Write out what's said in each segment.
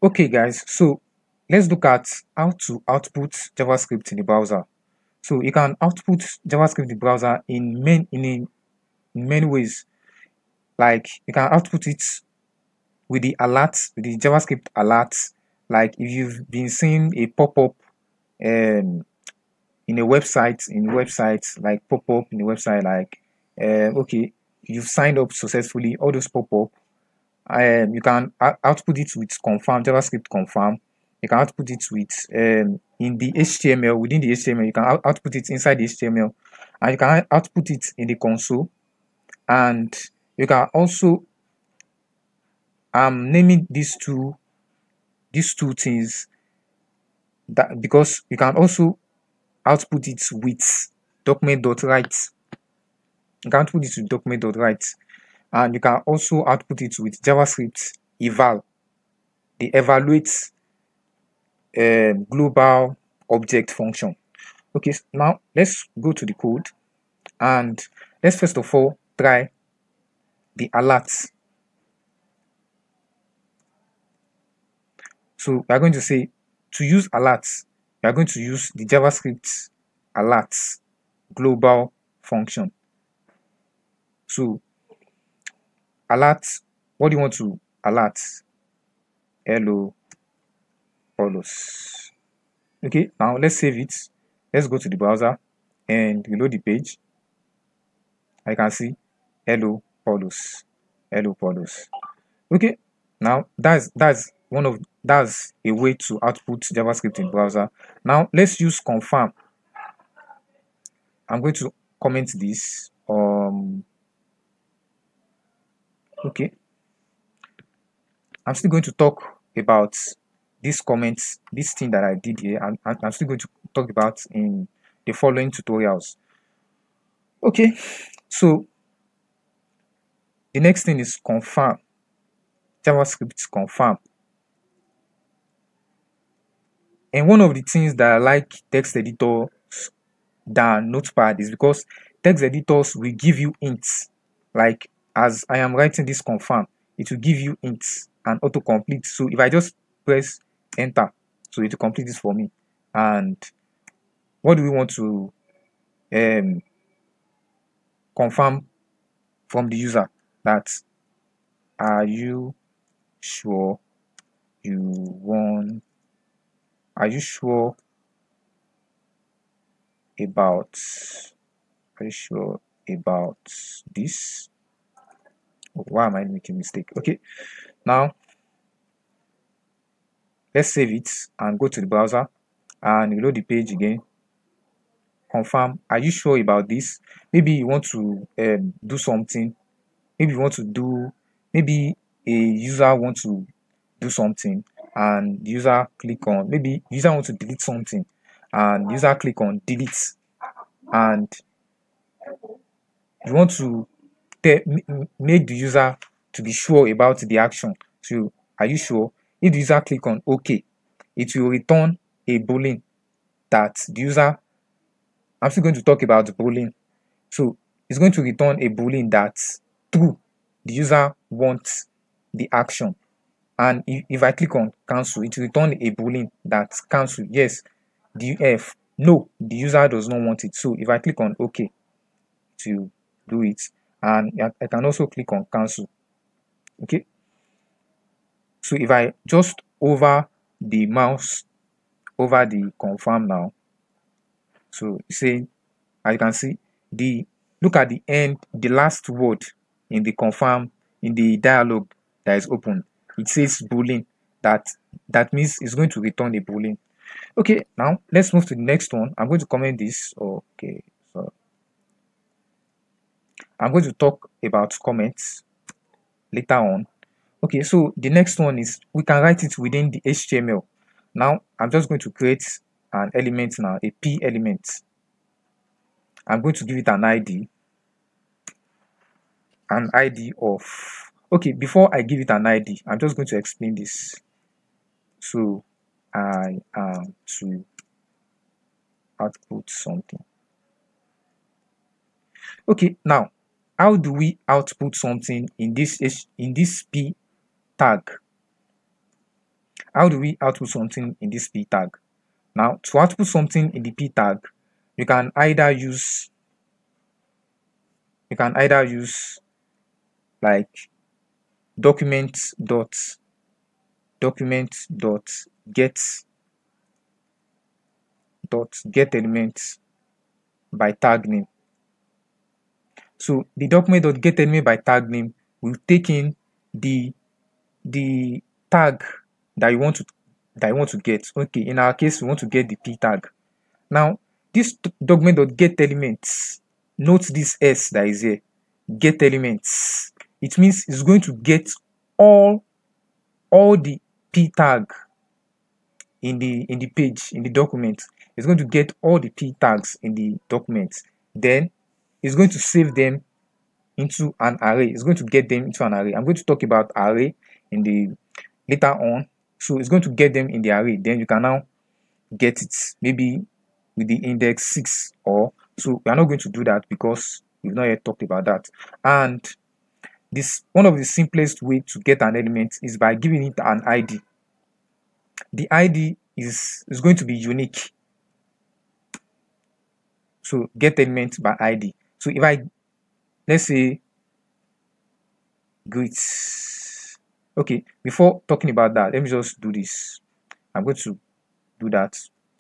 Okay guys, so let's look at how to output JavaScript in the browser. So you can output JavaScript in the browser in many ways. Like you can output it with the alerts, with the JavaScript alerts. Like if you've been seeing a pop-up um in a website like pop-up in a website like okay, you've signed up successfully, all those pop-up. You can output it with confirm, JavaScript confirm. You can output it with in the HTML, within the HTML. You can output it inside the HTML, and you can output it in the console. And you can also naming these two things, that because you can also output it with document.write. You can output it with document.write, and you can also output it with JavaScript eval, the evaluate global object function. Okay, now let's go to the code, and let's first of all try the alerts. So we are going to say, to use alerts, we are going to use the JavaScript alerts global function. So alert, what do you want to alert? Hello follows. Okay, now let's save it. Let's go to the browser and reload the page. I can see hello follows. Hello follows. Okay, now that's a way to output JavaScript in browser. Now let's use confirm. I'm going to comment this. Okay, I'm still going to talk about these comments, this thing that I did here. I'm still going to talk about in the following tutorials. Okay, so the next thing is confirm. JavaScript confirm. And one of the things that I like text editors than Notepad is because text editors will give you hints. Like as I am writing this confirm, it will give you hints and autocomplete. So if I just press enter, so it will complete this for me. And what do we want to confirm from the user? That are you sure you want? Are you sure about? Are you sure about this? Why am I making mistake? Okay, now let's save it and go to the browser and reload the page again. Confirm. Are you sure about this? Maybe you want to do something. Maybe you want to do. Maybe a user wants to do something, and the user click on. Maybe user wants to delete something, and user click on delete, and you want to make the user to be sure about the action. So are you sure? If the user click on OK, it will return a boolean that the user. I'm still going to talk about the boolean. So it's going to return a boolean that true, the user wants the action. And if I click on cancel, it will return a boolean that cancel. Yes, no, the user does not want it. So if I click on OK to do it, and I can also click on cancel. Okay, so if I just over the mouse over the confirm now, so say I can see look at the end, the last word in the confirm, in the dialog that is open, it says boolean. That means it's going to return a boolean. Okay, now let's move to the next one. I'm going to comment this. Okay, so I'm going to talk about comments later on. Okay, so the next one is we can write it within the HTML. Now I'm just going to create an element now, a p element. I'm going to give it an ID of, okay, before I give it an ID, I'm just going to explain this. So I am to output something. Okay, now how do we output something in this p tag? How do we output something in this p tag? Now, to output something in the p tag, you can either use like document.get elements by tag name. So the document.get element by tag name will take in the tag that you want to get. Okay, in our case, we want to get the p tag. Now, this document.get elements, note this s that is here, get elements. It means it's going to get all the p tag in the page, in the document. It's going to get all the p tags in the document. Then it's going to save them into an array. It's going to get them into an array. I'm going to talk about array in the later on. So it's going to get them in the array. Then you can now get it maybe with the index 6 or so. We are not going to do that because we've not yet talked about that. And this one of the simplest way to get an element is by giving it an ID. The ID is going to be unique. So get element by ID. So if let's say greets. Okay, before talking about that, let me just do this. I'm going to do that.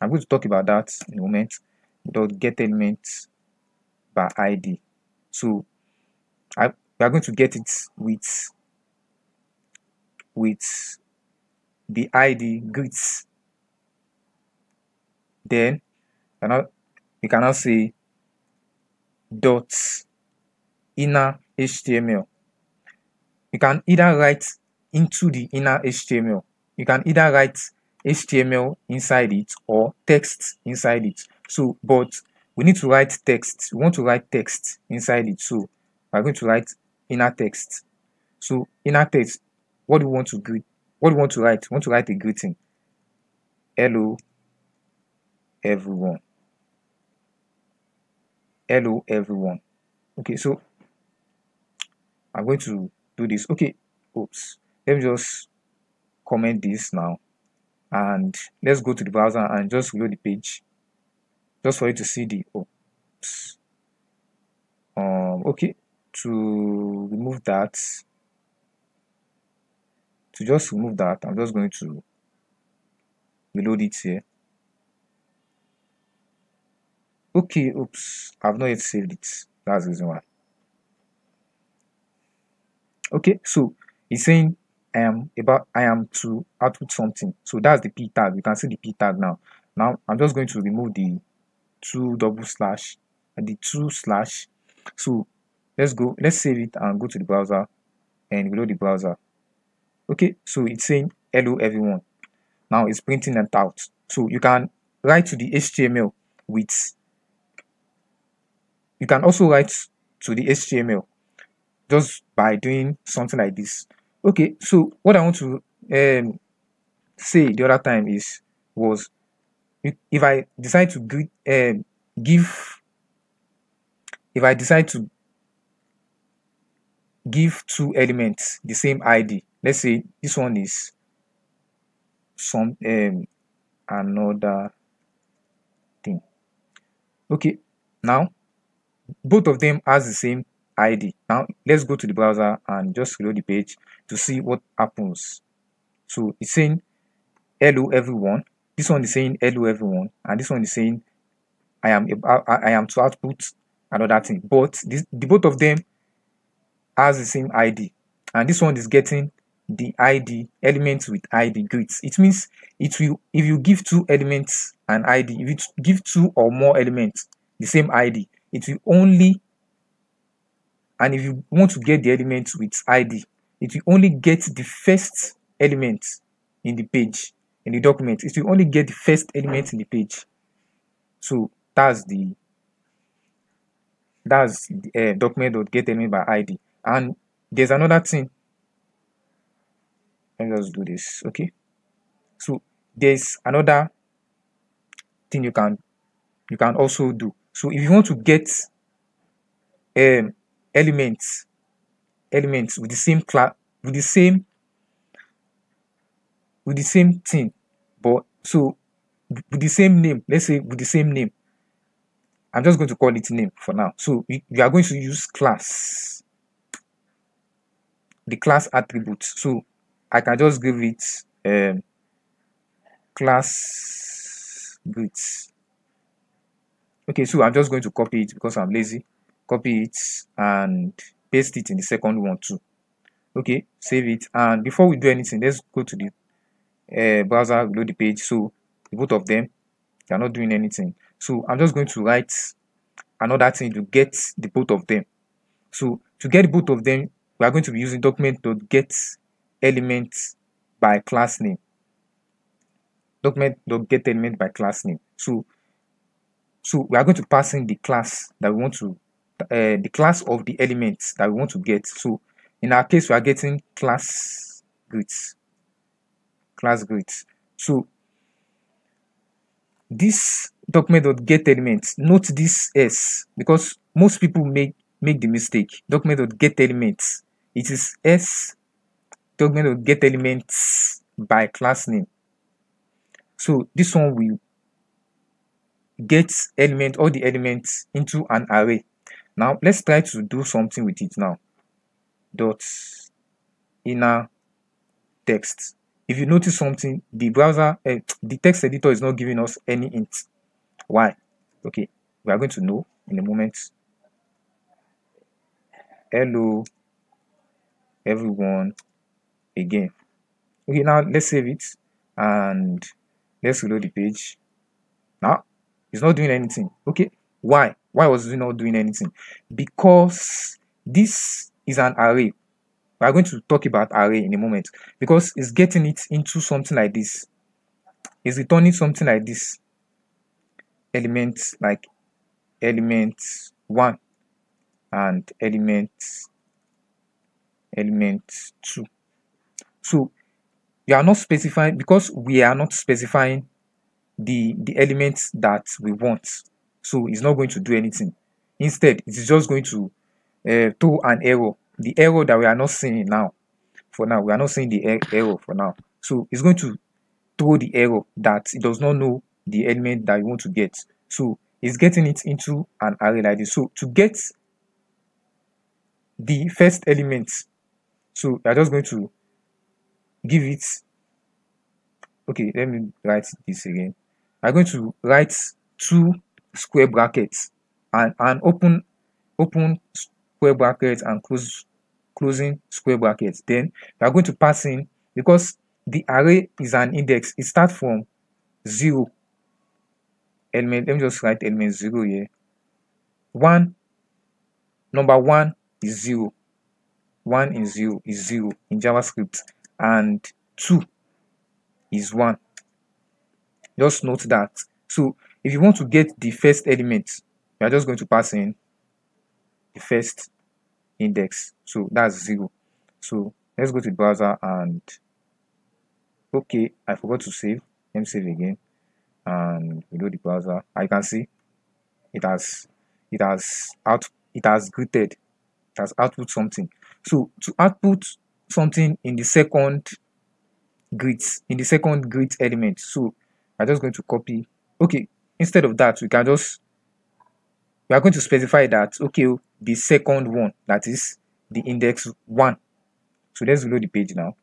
I'm going to talk about that in a moment. Get element by ID. So we are going to get it with the ID greets. Then you can now say dot inner HTML. You can either write into the inner HTML. You can either write HTML inside it or text inside it. So, but we need to write text. We want to write text inside it. So we're going to write inner text. So inner text, what do we want to greet? What do we want to write? We want to write a greeting. Hello, everyone. Hello, everyone. Okay, so I'm going to do this. Okay, oops. Let me just comment this now. And let's go to the browser and just reload the page. Just for you to see the oops. Okay, to remove that. To just remove that, I'm just going to reload it here. Okay, oops, I've not yet saved it. That's the reason why. Okay, so it's saying I am to output something. So that's the p tag. You can see the p tag now. Now I'm just going to remove the two slash. So let's save it and go to the browser and reload the browser. Okay, so it's saying hello everyone. Now it's printing it out. So you can write to the HTML with, you can also write to the HTML just by doing something like this. Okay, so what I want to say the other time was if I decide to give two elements the same ID. Let's say this one is some another thing. Okay, now both of them has the same ID. Now let's go to the browser and just reload the page to see what happens. So it's saying hello everyone. This one is saying hello everyone, and this one is saying I am to output another thing. But the both of them has the same ID, and this one is getting the ID elements with ID greets. It means it will, if you give two elements an ID, if you give two or more elements the same ID, it will only, and if you want to get the elements with ID, it will only get the first element in the page, in the document. It will only get the first element in the page. So that's the document.get element by ID. And there's another thing. Let me just do this. Okay, so there's another thing you can also do. So if you want to get elements with the same class, with the same with the same thing, but so with the same name. Let's say with the same name. I'm just going to call it name for now. So we are going to use class, the class attribute. So I can just give it class greets. Okay, so I'm just going to copy it because I'm lazy. Copy it and paste it in the second one too. Okay, save it. And before we do anything, let's go to the browser, load the page. So both of them, they are not doing anything. So I'm just going to write another thing to get the both of them. So to get both of them, we are going to be using document.get element by class name. Document.get element by class name. So we are going to pass in the class that we want to, the class of the elements that we want to get. So in our case, we are getting class greets. Class greets. So this document.get element, note this S, because most people make the mistake. Document.get elements, it is S document.get elements by class name. So this one will get all the elements into an array. Now let's try to do something with it now. Dot inner text. If you notice something, the browser, the text editor is not giving us any hint. Why? Okay, we are going to know in a moment. Hello everyone again. Okay, now let's save it and let's reload the page. Now it's not doing anything. Okay, why was it not doing anything? Because this is an array. We are going to talk about array in a moment, because it's getting it into something like this. It's returning something like this. Elements like element 1 and element 2. So we are not specifying, because we are not specifying the elements that we want. So it's not going to do anything. Instead, it is just going to throw an error. The error that we are not seeing now. For now, we are not seeing the error for now. So it's going to throw the error that it does not know the element that you want to get. So it's getting it into an array like this. So to get the first element, so we are just going to give it, okay, let me write this again. I'm going to write 2 square brackets and open square brackets and closing square brackets. Then we are going to pass in, because the array is an index, it starts from 0 element. Let me just write element 0 here. Number 1 is 0. 1 is 0 in JavaScript, and 2 is 1. Just note that. So if you want to get the first element, you are just going to pass in the first index. So that's 0. So let's go to the browser and, okay, I forgot to save. Let me save again and reload the browser. I can see it has greeted, it has output something. So to output something in the second greet element, so I'm just going to copy. Okay, instead of that, we are going to specify that, okay, the second one, that is the index 1. So let's reload the page now.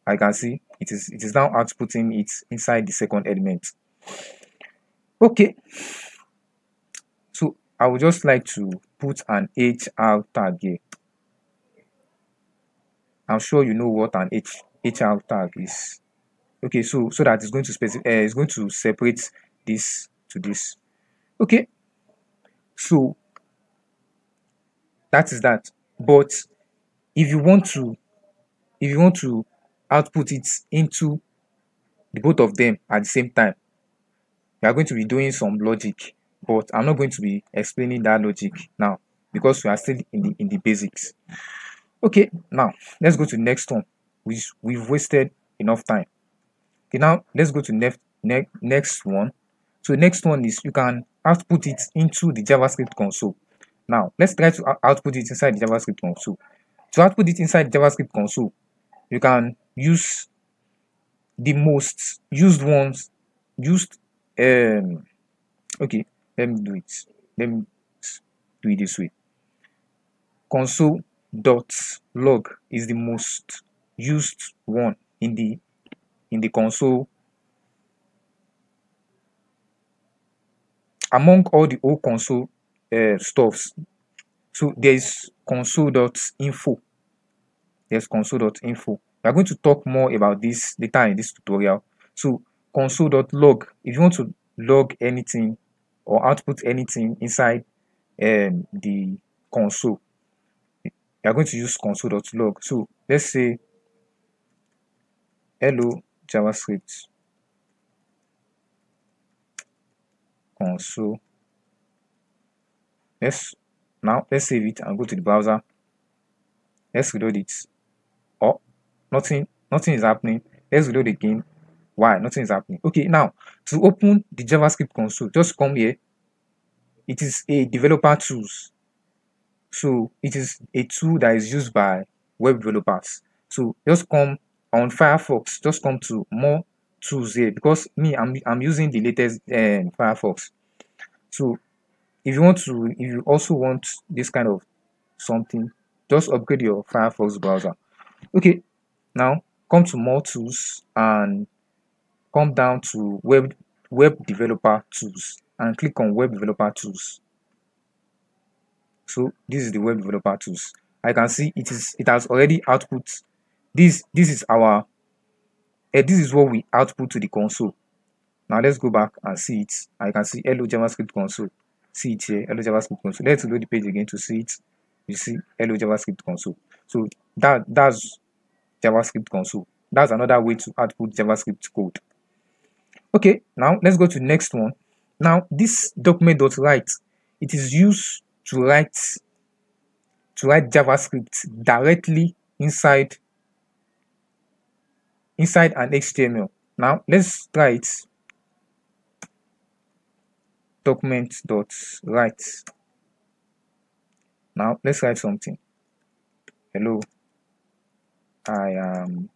I can see it is now outputting it inside the second element. Okay, so I would just like to put an HR tag here. I'm sure you know what an HR tag is. Okay, so that it's going to it's going to separate this to this. Okay, so that is that. But if you want to output it into the both of them at the same time, we are going to be doing some logic, but I'm not going to be explaining that logic now, because we are still in the basics. Okay, now let's go to the next one. We've wasted enough time. Okay, now let's go to next one. So the next one is, you can output it into the JavaScript console. Now let's try to output it inside the JavaScript console. To output it inside the JavaScript console, you can use the most used ones used okay, let me do it this way. Console.log is the most used one in the console among all the old console stuffs. So there's console.info. There's console.info. We are going to talk more about this later in this tutorial. So console.log, if you want to log anything or output anything inside the console, you are going to use console.log. So let's say hello JavaScript console. Let's save it and go to the browser. Let's reload it. Oh, nothing is happening. Let's reload again. Why? Nothing is happening. Okay, now to open the JavaScript console, just come here. It is a developer tools. So it is a tool that is used by web developers. So just come on Firefox, just come to more tools here, because me, I'm using the latest Firefox. So if you also want this kind of something, just upgrade your Firefox browser. Okay, now come to more tools and come down to web developer tools and click on web developer tools. So this is the web developer tools. I can see it has already output. This is our this is what we output to the console. Now let's go back and see it. I can see hello JavaScript console. See it here, hello JavaScript console. Let's load the page again to see it. You see hello JavaScript console. So that's JavaScript console. That's another way to output JavaScript code. Okay, now let's go to the next one. Now this document.write, it is used to write JavaScript directly inside an HTML. Now let's try it. Document.write. Now let's write something. Hello, I am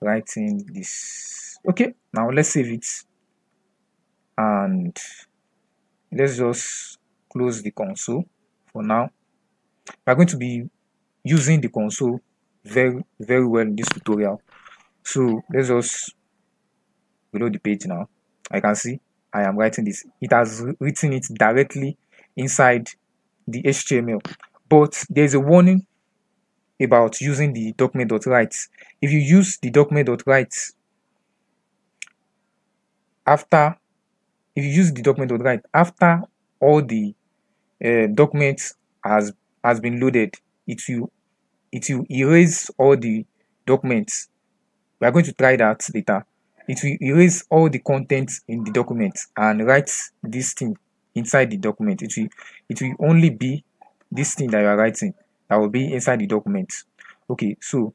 writing this. Okay, now let's save it and let's just close the console for now. We're going to be using the console very well in this tutorial. So let's just reload the page now. I can see I am writing this. It has written it directly inside the HTML. But there's a warning about using the document.write. If you use the document.write after all the documents has been loaded, it will erase all the documents. We are going to try that later. It will erase all the content in the document and write this thing inside the document. It will only be this thing that you are writing that will be inside the document. Okay, so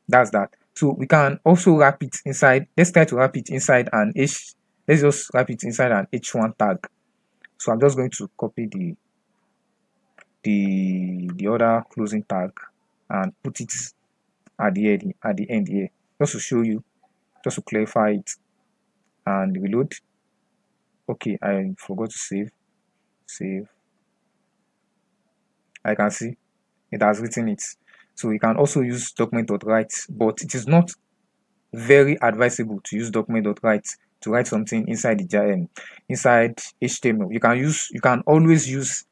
that's that. So we can also wrap it inside. Let's try to wrap it inside an H. Let's just wrap it inside an H1 tag. So I'm just going to copy the other closing tag and put it at the end here, just to show you, just to clarify it, and reload. Okay, I forgot to save. I can see it has written it. So you can also use document.write, but it is not very advisable to use document.write to write something inside the inside HTML. You can always use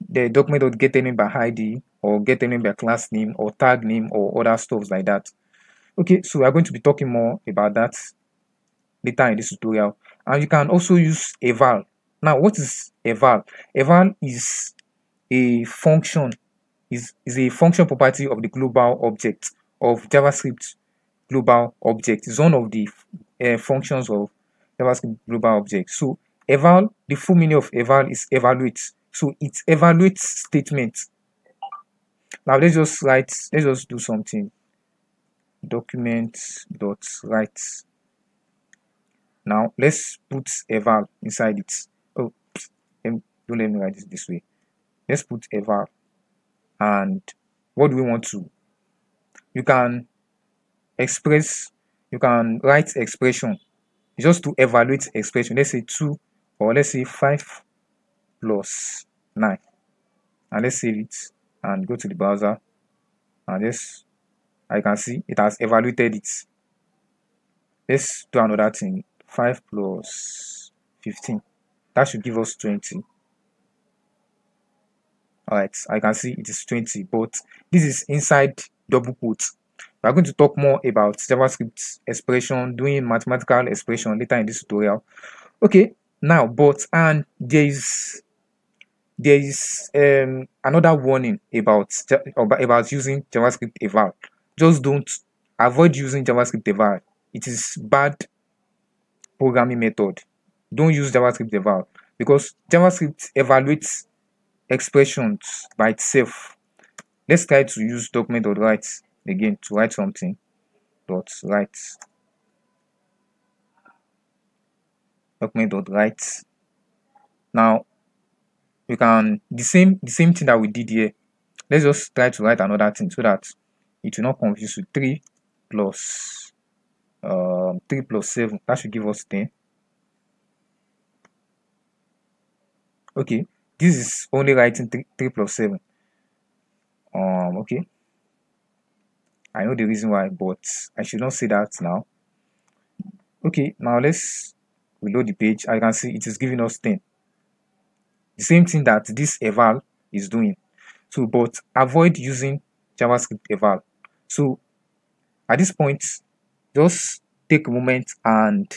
the document.getName by ID or getName by class name or tag name or other stuff like that. Okay, so we are going to be talking more about that later in this tutorial. And you can also use eval. Now, what is eval? Eval is a function, is a function property of the global object of JavaScript global object. It's one of the functions of JavaScript global object. So eval, the full meaning of eval is evaluate. So it evaluates statements. Now let's just do something. Document.write. Now let's put eval inside it. Oh, don't let me write it this way. Let's put eval. And what do we want to? You can express you can write expression just to evaluate expression. Let's say 2 or let's say 5 plus 9, and let's save it and go to the browser, and yes, I can see it has evaluated it. Let's do another thing. 5 plus 15, that should give us 20. Alright, I can see it is 20, but this is inside double quotes. We are going to talk more about JavaScript expression, doing mathematical expression later in this tutorial. Okay, now, but and there is another warning about using JavaScript eval. Just don't avoid using JavaScript eval. It is bad programming method. Don't use JavaScript eval because JavaScript evaluates expressions by itself. Let's try to use document.write again to write something. .write. Document.write. Now we can the same thing that we did here. Let's just try to write another thing so that it will not confuse you. 3 plus 7, that should give us 10. Okay, this is only writing 3 plus 7. Okay, I know the reason why, but I should not say that now. Okay, now let's reload the page. I can see it is giving us 10. The same thing that this eval is doing. So, but avoid using JavaScript eval. So at this point, just take a moment and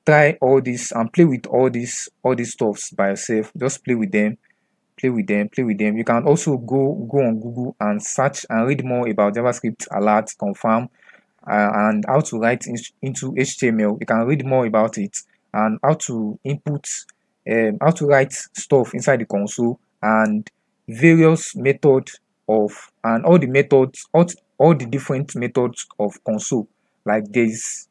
try all this and play with all these stuffs by yourself. Just play with them. You can also go on Google and search and read more about JavaScript alert, confirm, and how to write into HTML. You can read more about it and how to input, how to write stuff inside the console, and various methods of, and all the methods, all the different methods of console. Like there's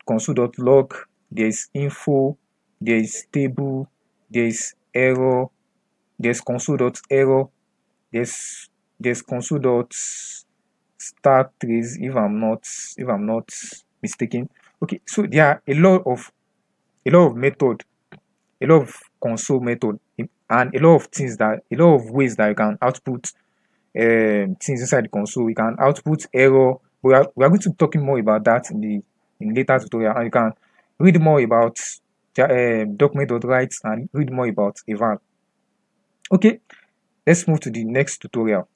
console.log, there's info, there's table, there's error, there's console.error, there's console.stacktrace if I'm not mistaken. Okay, so there are a lot of method, a lot of console method, and a lot of ways that you can output things inside the console. You can output error. We are going to be talking more about that in later tutorial, and you can read more about document.write and read more about eval. Okay, let's move to the next tutorial.